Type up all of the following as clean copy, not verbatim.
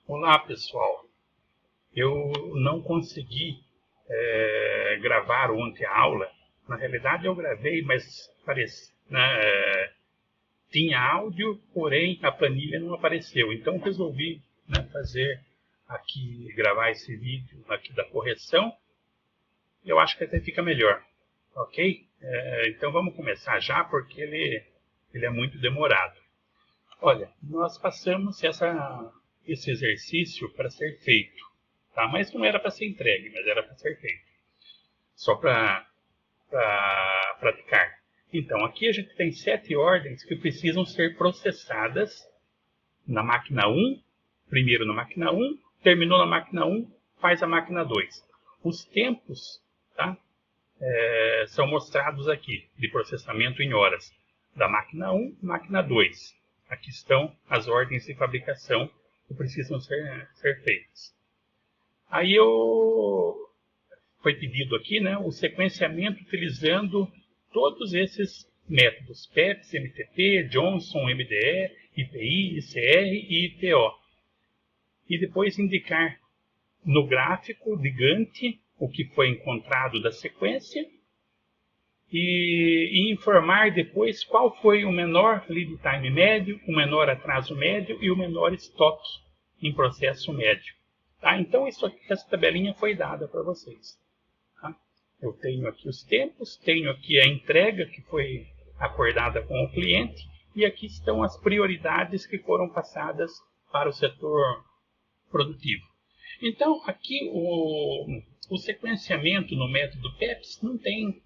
Olá, pessoal. Eu não consegui gravar ontem a aula. Na realidade, eu gravei, mas tinha áudio, porém a planilha não apareceu. Então, resolvi fazer aqui, gravar esse vídeo aqui da correção. Eu acho que até fica melhor, ok? Então, vamos começar já, porque ele é muito demorado. Olha, nós passamos esse exercício para ser feito, tá? Mas não era para ser entregue, mas era para ser feito, só para praticar. Então, aqui a gente tem 7 ordens que precisam ser processadas na máquina 1, primeiro na máquina 1, terminou na máquina 1, faz a máquina 2. Os tempos, tá? São mostrados aqui, de processamento em horas, da máquina 1 e máquina 2. Aqui estão as ordens de fabricação que precisam ser feitas. Aí foi pedido aqui o sequenciamento utilizando todos esses métodos: PEPS, MTP, Johnson, MDE, IPI, ICR e IPO. E depois indicar no gráfico de Gantt o que foi encontrado da sequência e informar depois qual foi o menor lead time médio, o menor atraso médio e o menor estoque em processo médio. Tá? Então, essa tabelinha foi dada para vocês. Tá? Eu tenho aqui os tempos, tenho aqui a entrega que foi acordada com o cliente e aqui estão as prioridades que foram passadas para o setor produtivo. Então, aqui o sequenciamento no método PEPS não tem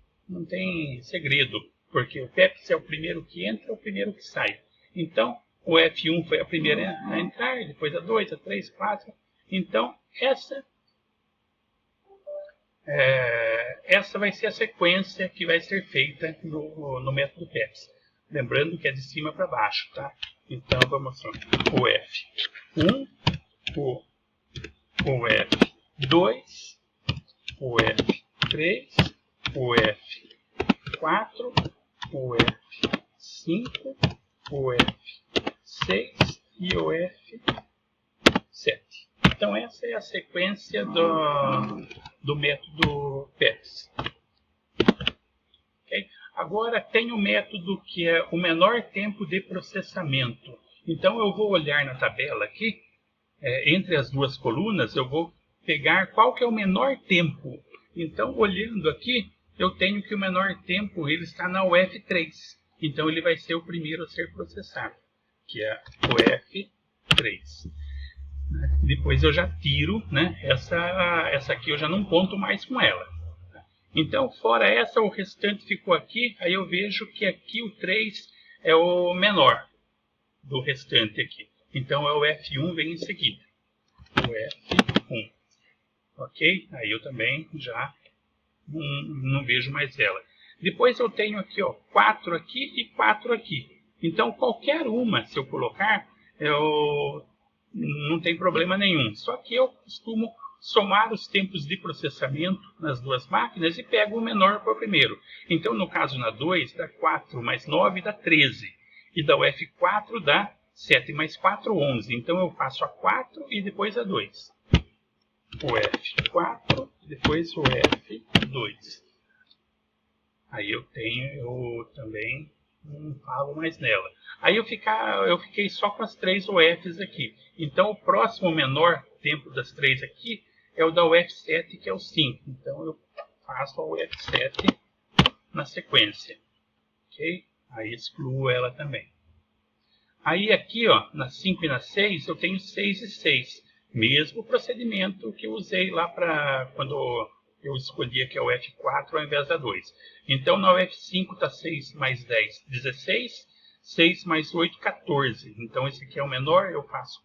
segredo, porque o PEPS é o primeiro que entra, o primeiro que sai. Então, o F1 foi a primeira a entrar, depois a 2, a 3, 4. Então, essa vai ser a sequência que vai ser feita no método PEPS. Lembrando que é de cima para baixo, tá? Então, vamos lá. O F1, o F2, o F3, o F4, o F5, o F6 e o F7. Então, essa é a sequência do método PEPS. Okay? Agora, tem o método que é o menor tempo de processamento. Então, eu vou olhar na tabela aqui, entre as duas colunas, eu vou pegar qual que é o menor tempo. Então, olhando aqui, eu tenho que o menor tempo ele está na UF3. Então, ele vai ser o primeiro a ser processado, que é o F3. Depois eu já tiro, essa aqui eu já não conto mais com ela. Então, fora essa, o restante ficou aqui. Aí eu vejo que aqui o 3 é o menor do restante aqui. Então, é o F1 vem em seguida. O F1. Ok? Aí eu também já não vejo mais ela. Depois eu tenho aqui, 4 aqui e 4 aqui. Então, qualquer uma, se eu colocar, não tem problema nenhum. Só que eu costumo somar os tempos de processamento nas duas máquinas e pego o menor para o primeiro. Então, no caso na 2, dá 4 mais 9 dá 13. E da UF4 dá 7 mais 4, 11. Então, eu faço a 4 e depois a 2. O F4 e depois o F2. Aí eu também não falo mais nela. Aí eu fiquei só com as 3 UFs aqui. Então, o próximo menor tempo das 3 aqui é o da UF7, que é o 5. Então, eu faço a UF7 na sequência. Ok? Aí excluo ela também. Aí aqui, na 5 e na 6, eu tenho 6 e 6. Mesmo procedimento que eu usei lá para quando eu escolhi aqui a UF4 ao invés da 2. Então, na UF5 está 6 mais 10, 16. 6 mais 8, 14. Então, esse aqui é o menor, eu faço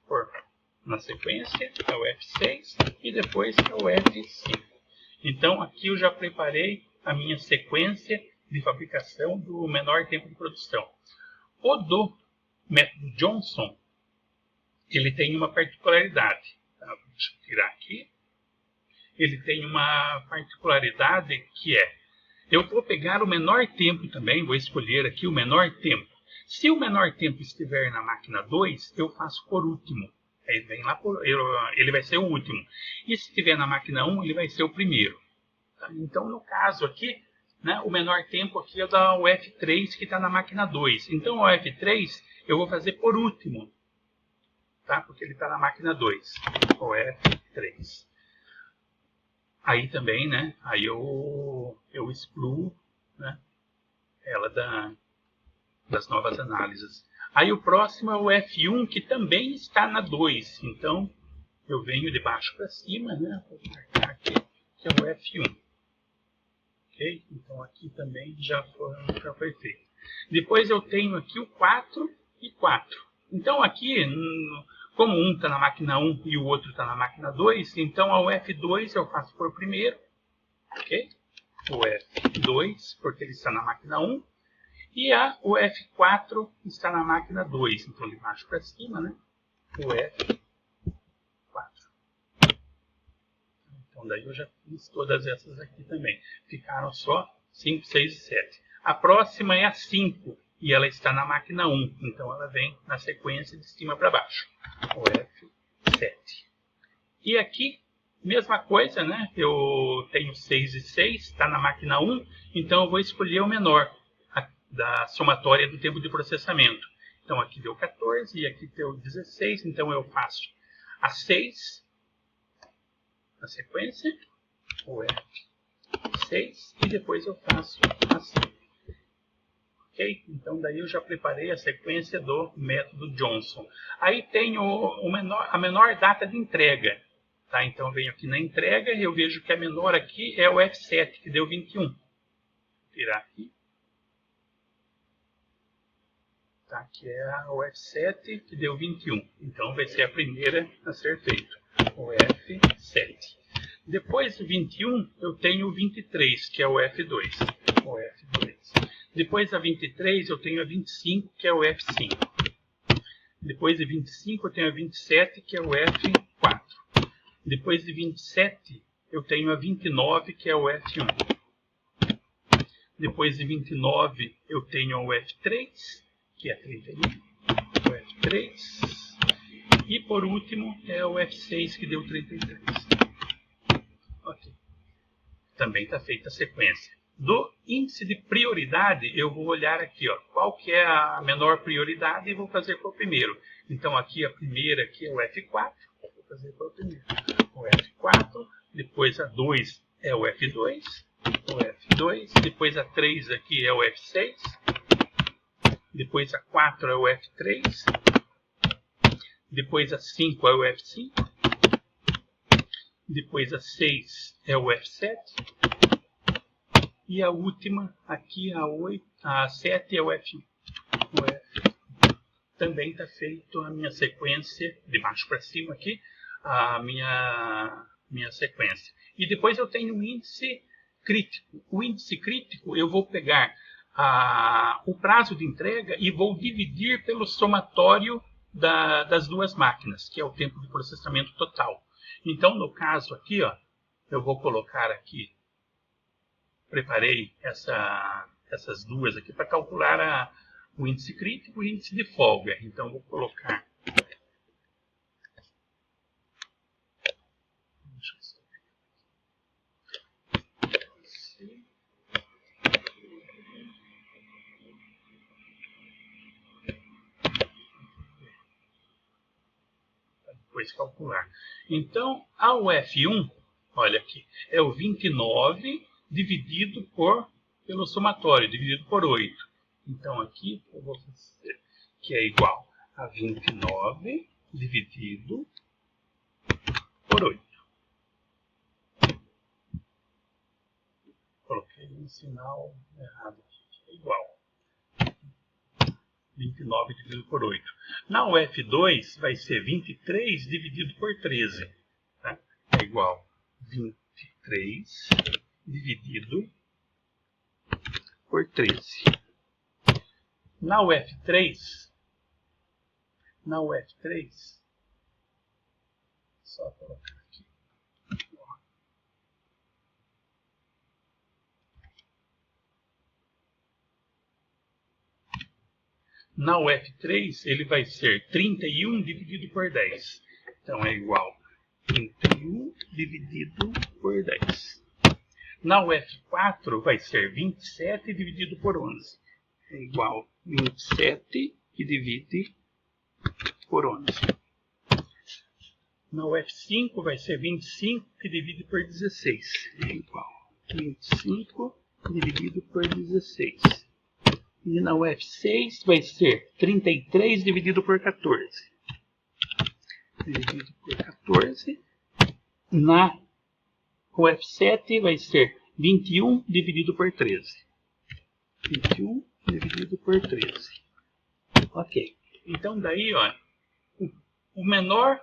na sequência, é o F6 e depois é o F5. Então, aqui eu já preparei a minha sequência de fabricação do menor tempo de produção. O do método Johnson, ele tem uma particularidade. Tá? Deixa eu tirar aqui. Ele tem uma particularidade que eu vou pegar o menor tempo também, vou escolher aqui o menor tempo. Se o menor tempo estiver na máquina 2, eu faço por último. Aí vem lá ele vai ser o último. E se estiver na máquina 1, ele vai ser o primeiro. Tá? Então, no caso aqui, né, o menor tempo aqui é da UF3 que está na máquina 2. Então, o UF3 eu vou fazer por último, tá? Porque ele está na máquina 2. UF3. Aí também, né, aí eu excluo, né, ela das novas análises. Aí o próximo é o F1, que também está na 2. Então, eu venho de baixo para cima, né, vou marcar aqui, que é o F1. Ok? Então, aqui também já foi feito. Depois eu tenho aqui o 4 e 4. Então, aqui, como um está na máquina 1 e o outro está na máquina 2, então a UF2 eu faço por primeiro. Ok? O F2, porque ele está na máquina 1. E o F4 está na máquina 2. Então, de baixo para cima, né? O F4. Então, daí eu já fiz todas essas aqui também. Ficaram só 5, 6 e 7. A próxima é a 5. E ela está na máquina 1. Então, ela vem na sequência de cima para baixo. O F7. E aqui, mesma coisa, né? Eu tenho 6 e 6. Está na máquina 1. Então, eu vou escolher o menor da somatória do tempo de processamento. Então, aqui deu 14 e aqui deu 16. Então, eu faço a 6 na sequência, o F6, e depois eu faço a 5. Ok? Então, daí eu já preparei a sequência do método Johnson. Aí tem a menor data de entrega. Tá? Então, eu venho aqui na entrega e eu vejo que a menor aqui é o F7, que deu 21. Vou tirar aqui. Tá? Que é o F7, que deu 21. Então, vai ser a primeira a ser feita. O F7. Depois do 21, eu tenho o 23, que é o F2. O F2. Depois da 23, eu tenho a 25, que é o F5. Depois de 25, eu tenho a 27, que é o F4. Depois de 27, eu tenho a 29, que é o F1. Depois de 29, eu tenho o F3, que é 31. O F3. E por último é o F6, que deu 33. Ok. Também está feita a sequência. Do índice de prioridade, eu vou olhar aqui, ó, qual que é a menor prioridade e vou fazer por primeiro. Então, aqui a primeira aqui é o F4, vou fazer por primeiro. O F4, depois a 2 é o F2, depois a 3 aqui é o F6, depois a 4 é o F3, depois a 5 é o F5, depois a 6 é o F7, e a última, aqui a 7 é o F1. O F. Também está feito a minha sequência, de baixo para cima aqui, a minha sequência. E depois eu tenho um índice crítico. O índice crítico eu vou pegar o prazo de entrega e vou dividir pelo somatório das duas máquinas, que é o tempo de processamento total. Então, no caso aqui, ó, eu vou colocar aqui, preparei essas duas aqui para calcular o índice crítico e o índice de folga. Então, vou colocar. Depois calcular. Então, a UF1, olha aqui, é o 29 dividido pelo somatório, dividido por 8. Então, aqui eu vou fazer que é igual a 29 dividido por 8. Coloquei um sinal errado aqui, é igual. 29 dividido por 8. Na UF2 vai ser 23 dividido por 13. Tá? É igual a 23 dividido por 13. Na UF3, só colocar aqui. Na UF3, ele vai ser 31 dividido por 10. Então é igual a 21 dividido por 10. Na UF4 vai ser 27 dividido por 11. É igual a 27 que divide por 11. Na UF5 vai ser 25 que divide por 16. É igual a 25 dividido por 16. E na UF6 vai ser 33 dividido por 14. Dividido por 14. Na UF7 vai ser 21 dividido por 13. 21 dividido por 13. Ok. Então daí, ó, o menor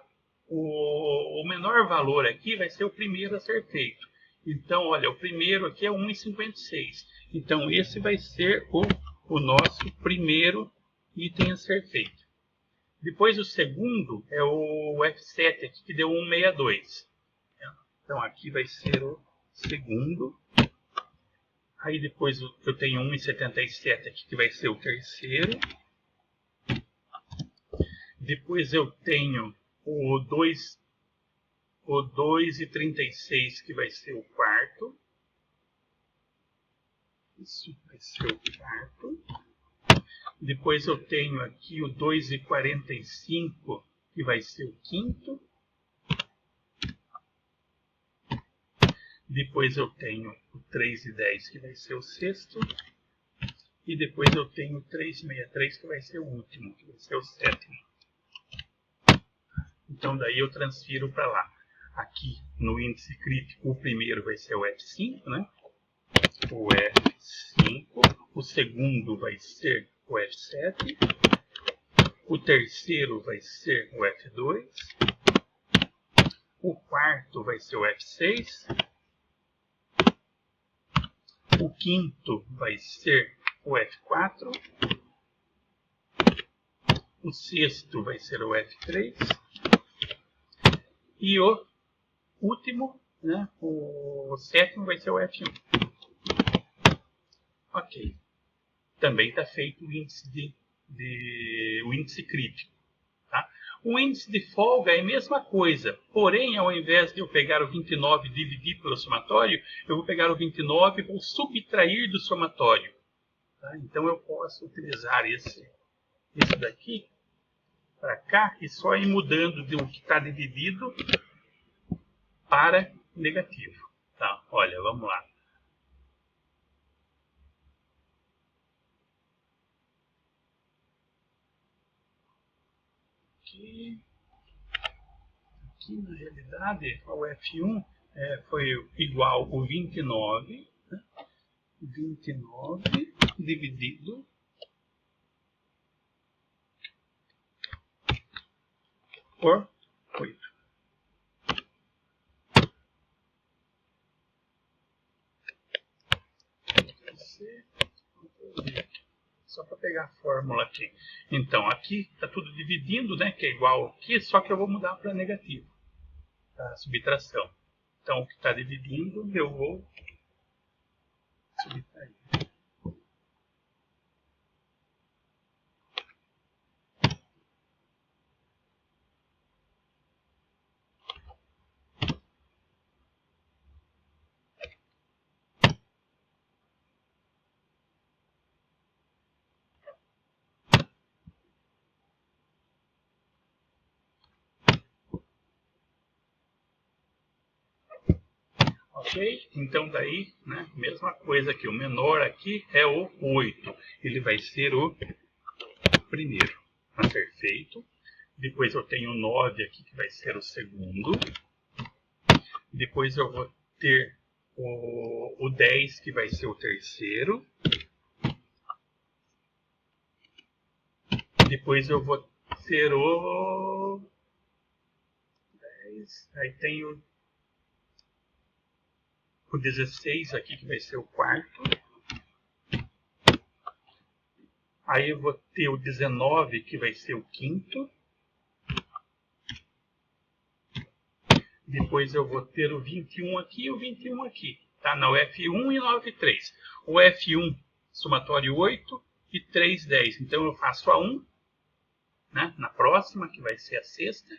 valor aqui vai ser o primeiro a ser feito. Então, olha, o primeiro aqui é 1,56. Então, esse vai ser o nosso primeiro item a ser feito. Depois, o segundo é o F7 aqui, que deu 1,62. Então, aqui vai ser o segundo. Aí, depois, eu tenho 1,77 aqui, que vai ser o terceiro. Depois, eu tenho o 2,36, que vai ser o quarto. Isso vai ser o quarto. Depois eu tenho aqui o 2,45, que vai ser o quinto. Depois eu tenho o 3,10, que vai ser o sexto. E depois eu tenho o 3,63, que vai ser o último, que vai ser o sétimo. Então daí eu transfiro para lá. Aqui no índice crítico, o primeiro vai ser o F5, né? O F5. O segundo vai ser o F7. O terceiro vai ser o F2. O quarto vai ser o F6. O quinto vai ser o F4. O sexto vai ser o F3. E o último, né, o sétimo vai ser o F1. Ok. Também está feito o índice, o índice crítico. Tá? O índice de folga é a mesma coisa, porém, ao invés de eu pegar o 29 e dividir pelo somatório, eu vou pegar o 29 e vou subtrair do somatório. Tá? Então, eu posso utilizar esse daqui para cá e só ir mudando do que está dividido para negativo. Tá? Olha, vamos lá. Aqui na realidade, o F1 foi igual a 29, né? 29 dividido por 8. Só para pegar a fórmula aqui. Então, aqui está tudo dividindo, né, que é igual aqui, só que eu vou mudar para negativo. Tá? Subtração. Então, o que está dividindo, eu vou subtrair. Ok? Então, daí, né, mesma coisa aqui. O menor aqui é o 8. Ele vai ser o primeiro a ser feito. Depois eu tenho o 9 aqui, que vai ser o segundo. Depois eu vou ter o 10, que vai ser o terceiro. Depois eu vou ter o 10. Aí tem o 16 aqui, que vai ser o quarto. Aí eu vou ter o 19, que vai ser o quinto. Depois eu vou ter o 21 aqui e o 21 aqui. Tá? Na F1 e na F3. O F1, somatório 8 e 3, 10. Então eu faço a 1, né, na próxima, que vai ser a sexta.